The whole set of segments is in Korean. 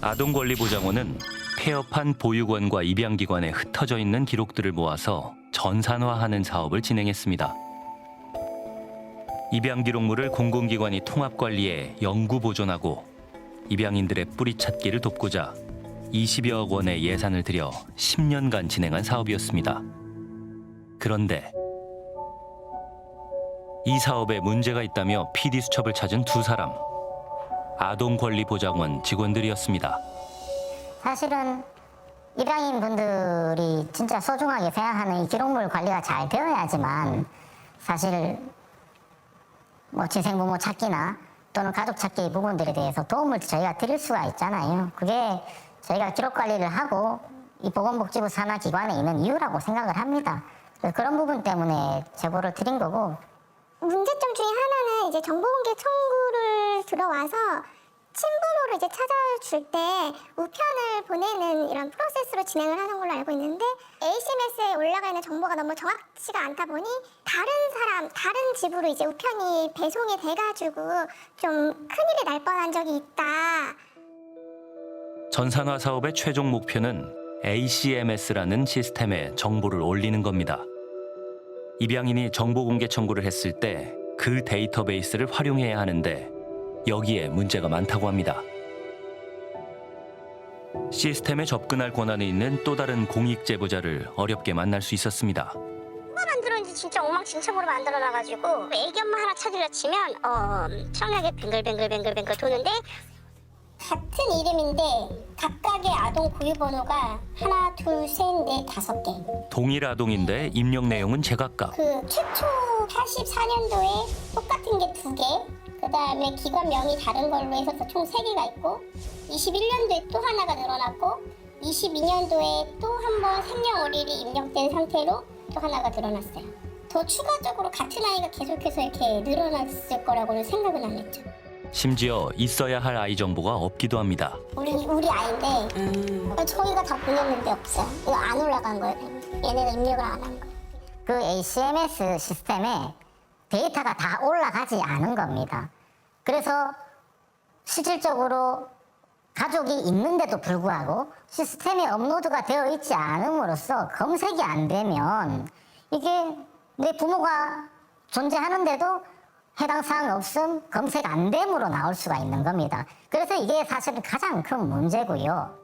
아동권리보장원은 폐업한 보육원과 입양기관에 흩어져 있는 기록들을 모아서 전산화하는 사업을 진행했습니다. 입양 기록물을 공공기관이 통합관리해 영구 보존하고 입양인들의 뿌리 찾기를 돕고자 20여억 원의 예산을 들여 10년간 진행한 사업이었습니다. 그런데 이 사업에 문제가 있다며 PD수첩을 찾은 두 사람. 아동권리보장원 직원들이었습니다. 사실은 입양인 분들이 진짜 소중하게 생각하는 이 기록물 관리가 잘 되어야지만 사실 뭐 친생부모 찾기나 또는 가족 찾기 부분들에 대해서 도움을 저희가 드릴 수가 있잖아요. 그게 저희가 기록 관리를 하고 이 보건복지부 산하 기관에 있는 이유라고 생각을 합니다. 그런 부분 때문에 제보를 드린 거고. 문제점 중에 하나는 이제 정보공개 청구를 들어와서 친부모를 이제 찾아줄 때 우편을 보내는 이런 프로세스로 진행을 하는 걸로 알고 있는데 HMS에 올라가 있는 정보가 너무 정확치가 않다 보니 다른 집으로 이제 우편이 배송이 돼가지고 좀 큰일이 날 뻔한 적이 있다. 전산화 사업의 최종 목표는 ACMS라는 시스템에 정보를 올리는 겁니다. 입양인이 정보 공개 청구를 했을 때 그 데이터베이스를 활용해야 하는데 여기에 문제가 많다고 합니다. 시스템에 접근할 권한이 있는 또 다른 공익 제보자를 어렵게 만날 수 있었습니다. 누가 만들었는지 진짜 엉망진창으로 만들어놔가지고 애기 엄마 하나 찾으려 치면 엄청나게 뱅글뱅글 도는데 같은 이름인데 각각의 아동 고유 번호가 하나, 둘, 셋, 넷, 5개. 동일 아동인데 입력 내용은 제각각. 그 최초 84년도에 똑같은 게 2개. 그다음에 기관명이 다른 걸로 해서 총 3개가 있고 21년도에 또 하나가 늘어났고 22년도에 또 한 번 생년월일이 입력된 상태로 또 하나가 늘어났어요. 더 추가적으로 같은 아이가 계속해서 이렇게 늘어났을 거라고는 생각은 안 했죠. 심지어 있어야 할 아이 정보가 없기도 합니다. 우리 아이인데 저희가 다 보냈는데 없어요. 이거 안 올라간 거예요. 얘네가 입력을 안 한 거예요. 그 ACMS 시스템에 데이터가 다 올라가지 않은 겁니다. 그래서 실질적으로 가족이 있는데도 불구하고 시스템에 업로드가 되어 있지 않음으로써 검색이 안 되면 이게 내 부모가 존재하는데도 해당 사항 없음, 검색 안 됨으로 나올 수가 있는 겁니다. 그래서 이게 사실은 가장 큰 문제고요.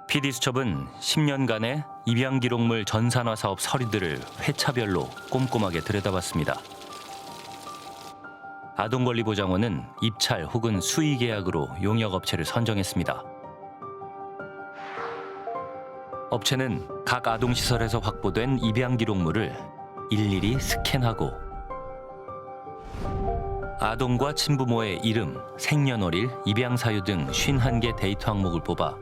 PD수첩은 10년간의 입양 기록물 전산화 사업 서류들을 회차별로 꼼꼼하게 들여다봤습니다. 아동권리보장원은 입찰 혹은 수의 계약으로 용역업체를 선정했습니다. 업체는 각 아동시설에서 확보된 입양 기록물을 일일이 스캔하고 아동과 친부모의 이름, 생년월일, 입양 사유 등 51개 데이터 항목을 뽑아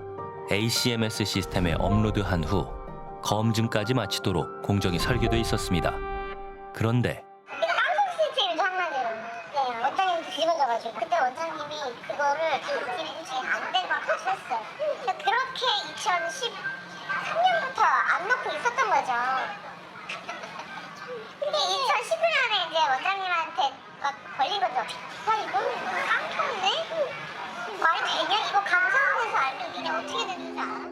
ACMS 시스템에 업로드한 후 검증까지 마치도록 공정이 설계돼 있었습니다. 그런데 깜빡스티치 장난이에요. 네, 원장님한테 뒤집어져가지고 그때 원장님이 그거를 기록기는 인증이 안 된 걸 하셨어요. 그렇게 2013년부터 안 놓고 있었던 거죠. 근데 2019년에 이제 원장님한테 막 걸린 거죠. 아 이거는 깜짝이네. 말이 되냐? 이거 감사원에서 알면 니네 어떻게 되는 줄 알아?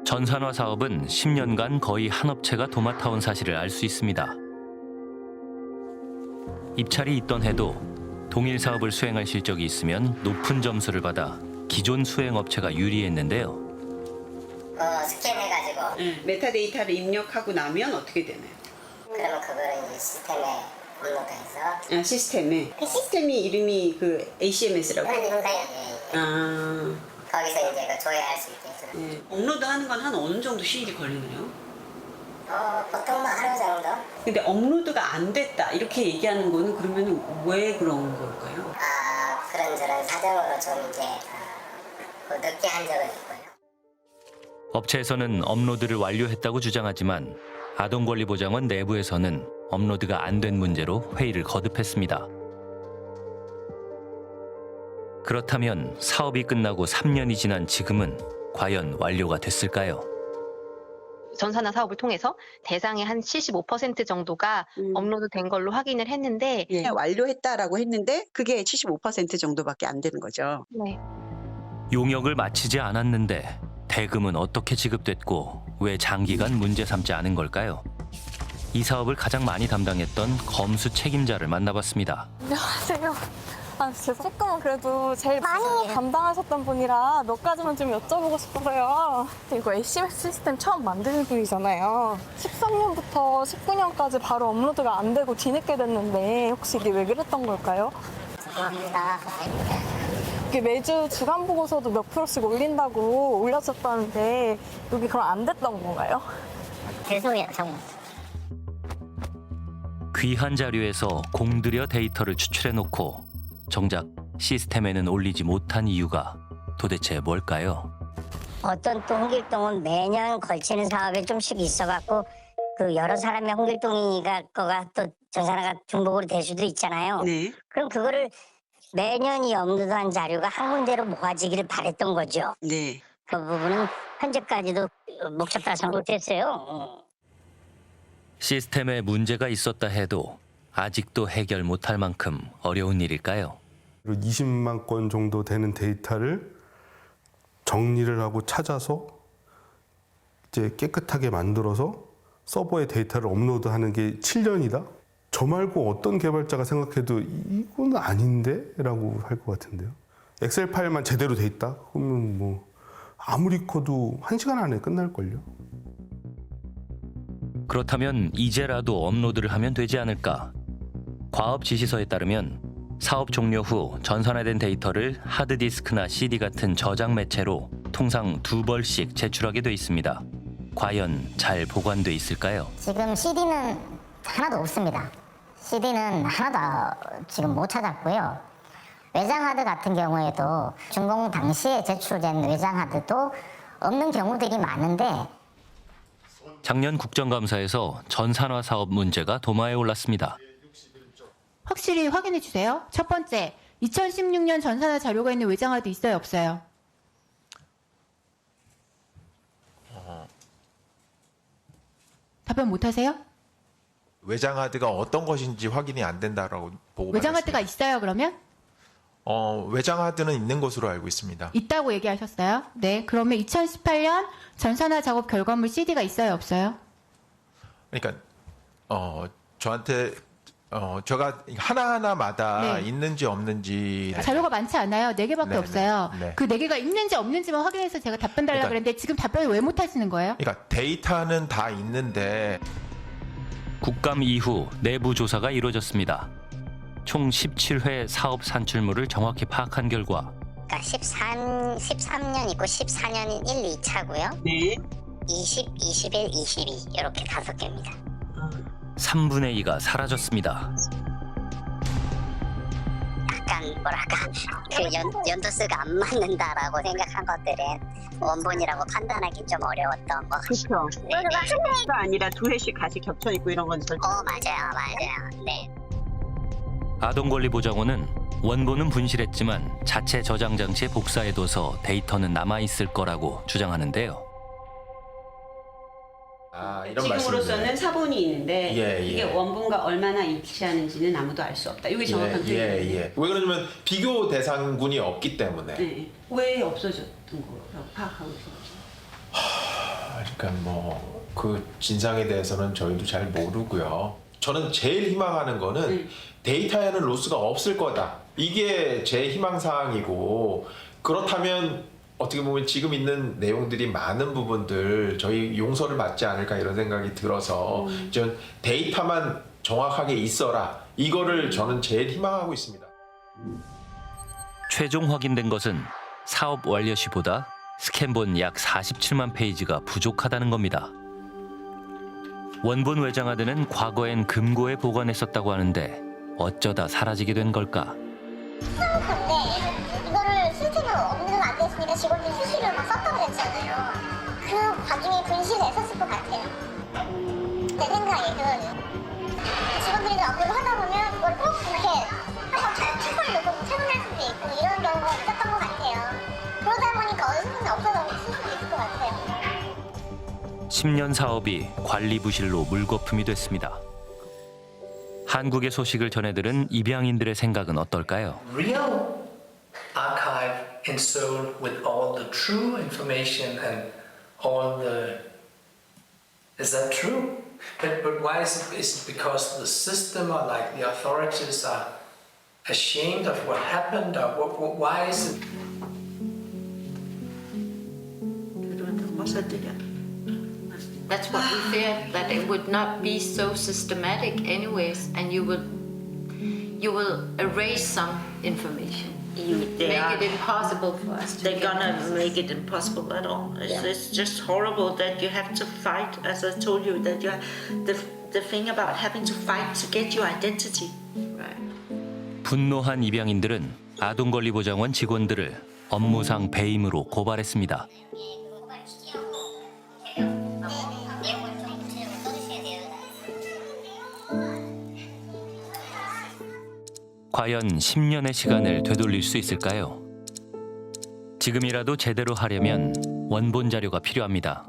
전산화 사업은 10년간 거의 한 업체가 도맡아온 사실을 알 수 있습니다. 입찰이 있던 해도 동일 사업을 수행할 실적이 있으면 높은 점수를 받아 기존 수행 업체가 유리했는데요. 스캔해가지고 메타데이터를 입력하고 나면 어떻게 되나요? 그러면 그거를 이제 시스템에 업로드해서 시스템이 이름이 그 ACMS라고? 형사에 거기서 이제 그 조회할 수 있게 해서 업로드하는 건 한 어느 정도 시일이 걸리나요? 보통 뭐 하루 정도? 근데 업로드가 안 됐다 이렇게 얘기하는 거는 그러면 왜 그런 걸까요? 그런저런 사정으로 좀 이제 늦게 한 적은 있고요. 업체에서는 업로드를 완료했다고 주장하지만 아동권리보장원 내부에서는 업로드가 안 된 문제로 회의를 거듭했습니다. 그렇다면 사업이 끝나고 3년이 지난 지금은 과연 완료가 됐을까요? 전산화 사업을 통해서 대상의 한 75% 정도가 업로드된 걸로 확인을 했는데 예, 완료했다라고 했는데 그게 75% 정도밖에 안 되는 거죠. 네. 용역을 마치지 않았는데 대금은 어떻게 지급됐고 왜 장기간 문제 삼지 않은 걸까요? 이 사업을 가장 많이 담당했던 검수 책임자를 만나봤습니다. 안녕하세요. 조금은 그래도 제일 많이 담당하셨던 분이라 몇 가지만 좀 여쭤보고 싶어서요. 이거 ACMS 시스템 처음 만드는 분이잖아요. 13년부터 19년까지 바로 업로드가 안 되고 뒤늦게 됐는데 혹시 이게 왜 그랬던 걸까요? 죄송합니다. 이게 매주 주간 보고서도 몇 프로씩 올린다고 올렸었다는데 여기 그럼 안 됐던 건가요? 죄송해요, 정말. 귀한 자료에서 공들여 데이터를 추출해놓고 정작 시스템에는 올리지 못한 이유가 도대체 뭘까요? 어떤 또 홍길동은 매년 걸치는 사업에 좀씩 있어갖고 그 여러 사람의 홍길동이가 거가 또 전산화가 중복으로 될 수도 있잖아요. 네. 그럼 그거를 매년 이 업로드한 자료가 한 군데로 모아지기를 바랬던 거죠. 네. 그 부분은 현재까지도 목적 달성 못했어요. 시스템에 문제가 있었다 해도 아직도 해결 못할 만큼 어려운 일일까요? 20만 건 정도 되는 데이터를 정리를 하고 찾아서 이제 깨끗하게 만들어서 서버에 데이터를 업로드하는 게 7년이다? 저 말고 어떤 개발자가 생각해도 이건 아닌데? 라고 할 것 같은데요. 엑셀 파일만 제대로 돼 있다? 그러면 뭐 아무리 커도 1시간 안에 끝날걸요. 그렇다면 이제라도 업로드를 하면 되지 않을까? 과업 지시서에 따르면 사업 종료 후 전산화된 데이터를 하드디스크나 CD 같은 저장 매체로 통상 2벌씩 제출하게 돼 있습니다. 과연 잘 보관돼 있을까요? 지금 CD는 하나도 없습니다. CD는 하나도 지금 못 찾았고요. 외장 하드 같은 경우에도 준공 당시에 제출된 외장 하드도 없는 경우들이 많은데 작년 국정감사에서 전산화 사업 문제가 도마에 올랐습니다. 확실히 확인해 주세요. 첫 번째, 2016년 전산화 자료가 있는 외장하드 있어요, 없어요? 답변 못 하세요? 외장하드가 어떤 것인지 확인이 안 된다라고 보고 외장하드가 있어요, 그러면? 외장하드는 있는 것으로 알고 있습니다. 있다고 얘기하셨어요? 네, 그러면 2018년 전산화 작업 결과물 CD가 있어요, 없어요? 그러니까 저한테 제가 하나하나마다 네. 있는지 없는지 자료가 많지 않아요. 4개밖에 네, 없어요. 네. 그 4개가 있는지 없는지만 확인해서 제가 답변 달라고 그러니까- 그랬는데 지금 답변을 왜 못 하시는 거예요? 그러니까 데이터는 다 있는데 국감 이후 내부 조사가 이루어졌습니다. 총 17회 사업 산출물을 정확히 파악한 결과 그러니까 13년 있고 14년인 1, 2차고요. 네. 20, 21, 22 이렇게 5개입니다. 3분의 2가 사라졌습니다. 약간 뭐랄까 그 연도수가 안 맞는다라고 생각한 것들은 원본이라고 판단하기 좀 어려웠던 것 같습니다. 그렇죠. 네, 네. 가 아니라 두 회씩 같이 겹쳐 있고 이런 건 절대. 맞아요. 네. 아동권리보장원은 원본은 분실했지만 자체 저장 장치에 복사해둬서 데이터는 남아있을 거라고 주장하는데요. 이런 지금으로서는 사본이 있는데 예, 이게 예. 원본과 얼마나 일치하는지는 아무도 알 수 없다. 이게 정확한 표현이에요. 왜 그러냐면 비교 대상군이 없기 때문에. 네. 왜 없어졌던 거라고 파악하고 있어요? 그러니까 뭐 그 진상에 대해서는 저희도 잘 모르고요. 저는 제일 희망하는 거는 데이터에는 로스가 없을 거다. 이게 제 희망 사항이고 그렇다면 어떻게 보면 지금 있는 내용들이 많은 부분들 저희 용서를 받지 않을까 이런 생각이 들어서 좀 데이터만 정확하게 있어라. 이거를 저는 제일 희망하고 있습니다. 최종 확인된 것은 사업 완료 시보다 스캔본 약 47만 페이지가 부족하다는 겁니다. 원본 외장하드는 과거엔 금고에 보관했었다고 하는데 어쩌다 사라지게 된 걸까? 근데 이거를 실제로 업로드가 안 됐으니까 직원들이 수시로 막 썼다고 그랬잖아요. 그 과정에 분실했었을 것 같아요. 제 생각에 그거는. 직원들이 업로드 하다 보면 그걸 꼭 이렇게 한번 잘 체크를 놓고 채널할 수도 있고 이런 경우가 있었던 것 같아요. 그러다 보니까 어느 순간 없어질 수도 있을 것 같아요. 10년 사업이 관리 부실로 물거품이 됐습니다. 한국의 소식을 전해들은 입양인들의 생각은 어떨까요? Real archive in Seoul with all the true information and all the... Is that true? But why is it? Is it because the system or like the authorities are ashamed of what happened or why is it? That's what we feared, that it would not be so systematic anyways, and you will erase some information. Make it impossible for us to They're gonna make it impossible at all. It's just horrible that you have to fight, as I told you, that you have the thing about having to fight to get your identity. 분노한 입양인들은 아동권리보장원 직원들을 업무상 배임으로 고발했습니다. 과연 10년의 시간을 되돌릴 수 있을까요? 지금이라도 제대로 하려면 원본 자료가 필요합니다.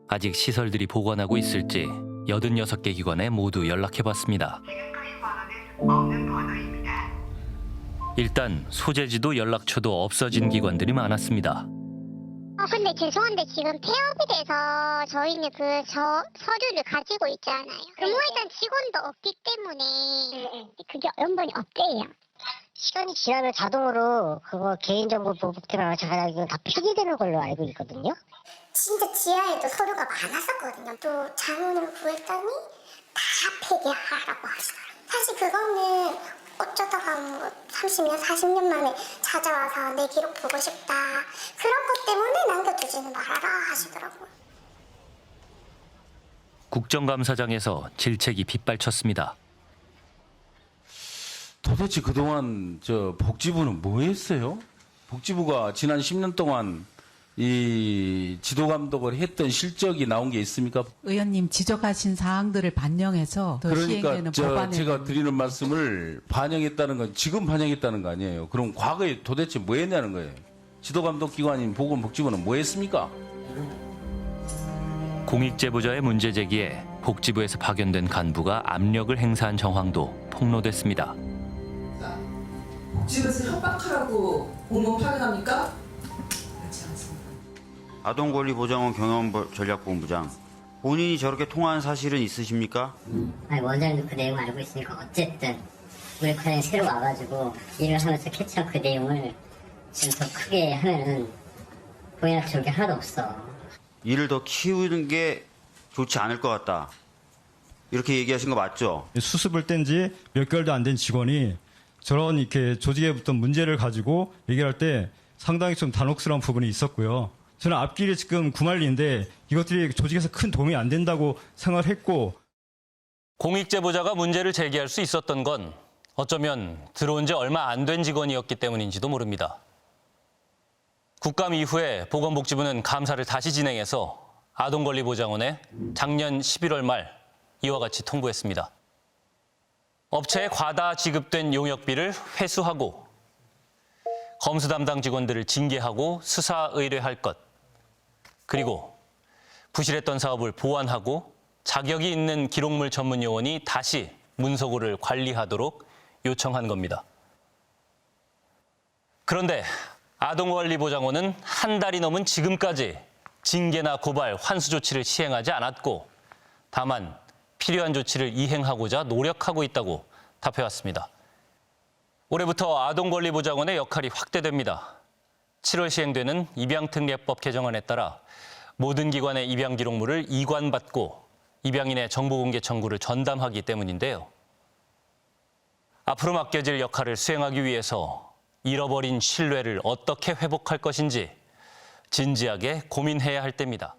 아직 시설들이 보관하고 있을지 86개 기관에 모두 연락해봤습니다. 일단 소재지도 연락처도 없어진 기관들이 많았습니다. 근데 죄송한데 지금 폐업이 돼서 저희는 그 서류를 가지고 있지 않아요. 근무했던 직원도 없기 때문에 그게 연번이 없대요. 시간이 지나면 자동으로 그거 개인정보 보호법규랑 자기가 다 폐기되는 걸로 알고 있거든요. 진짜 지하에도 서류가 많았었거든요. 또 자문을 구했더니 다 폐기하라고 하시더라고요. 사실 그거는 어쩌다가 뭐 30년, 40년 만에 찾아와서 내 기록 보고 싶다. 그런 것 때문에 남겨두지는 말아라 하시더라고요. 국정감사장에서 질책이 빗발쳤습니다. 도대체 그동안 복지부는 뭐 했어요? 복지부가 지난 10년 동안 이 지도 감독을 했던 실적이 나온 게 있습니까? 의원님 지적하신 사항들을 반영해서 더 시행되는 법안에 제가 드리는 말씀을 반영했다는 건 지금 반영했다는 거 아니에요. 그럼 과거에 도대체 뭐 했냐는 거예요. 지도 감독 기관인 보건복지부는 뭐 했습니까? 공익제보자의 문제 제기에 복지부에서 파견된 간부가 압력을 행사한 정황도 폭로됐습니다. 복지부에서 협박하라고 공무원 파견합니까? 아동권리보장원 경영전략본부장, 본인이 저렇게 통화한 사실은 있으십니까? 아니, 원장님도 그 내용 알고 있으니까 어쨌든 우리 과장이 새로 와가지고 일을 하면서 캐치한 그 내용을 지금 더 크게 하면은 본인한테 좋은 게 하나도 없어. 일을 더 키우는 게 좋지 않을 것 같다. 이렇게 얘기하신 거 맞죠? 수습을 뗀 지 몇 개월도 안 된 직원이 저런 이렇게 조직에 붙은 문제를 가지고 얘기할 때 상당히 좀 단혹스러운 부분이 있었고요. 저는 앞길이 지금 구말리인데 이것들이 조직에서 큰 도움이 안 된다고 생각을 했고. 공익제보자가 문제를 제기할 수 있었던 건 어쩌면 들어온 지 얼마 안 된 직원이었기 때문인지도 모릅니다. 국감 이후에 보건복지부는 감사를 다시 진행해서 아동권리보장원에 작년 11월 말 이와 같이 통보했습니다. 업체에 과다 지급된 용역비를 회수하고 검수 담당 직원들을 징계하고 수사 의뢰할 것, 그리고 부실했던 사업을 보완하고 자격이 있는 기록물 전문 요원이 다시 문서고를 관리하도록 요청한 겁니다. 그런데 아동권리보장원은 한 달이 넘은 지금까지 징계나 고발, 환수 조치를 시행하지 않았고 다만 필요한 조치를 이행하고자 노력하고 있다고 답해왔습니다. 올해부터 아동권리보장원의 역할이 확대됩니다. 7월 시행되는 입양특례법 개정안에 따라 모든 기관의 입양 기록물을 이관받고 입양인의 정보공개 청구를 전담하기 때문인데요. 앞으로 맡겨질 역할을 수행하기 위해서 잃어버린 신뢰를 어떻게 회복할 것인지 진지하게 고민해야 할 때입니다.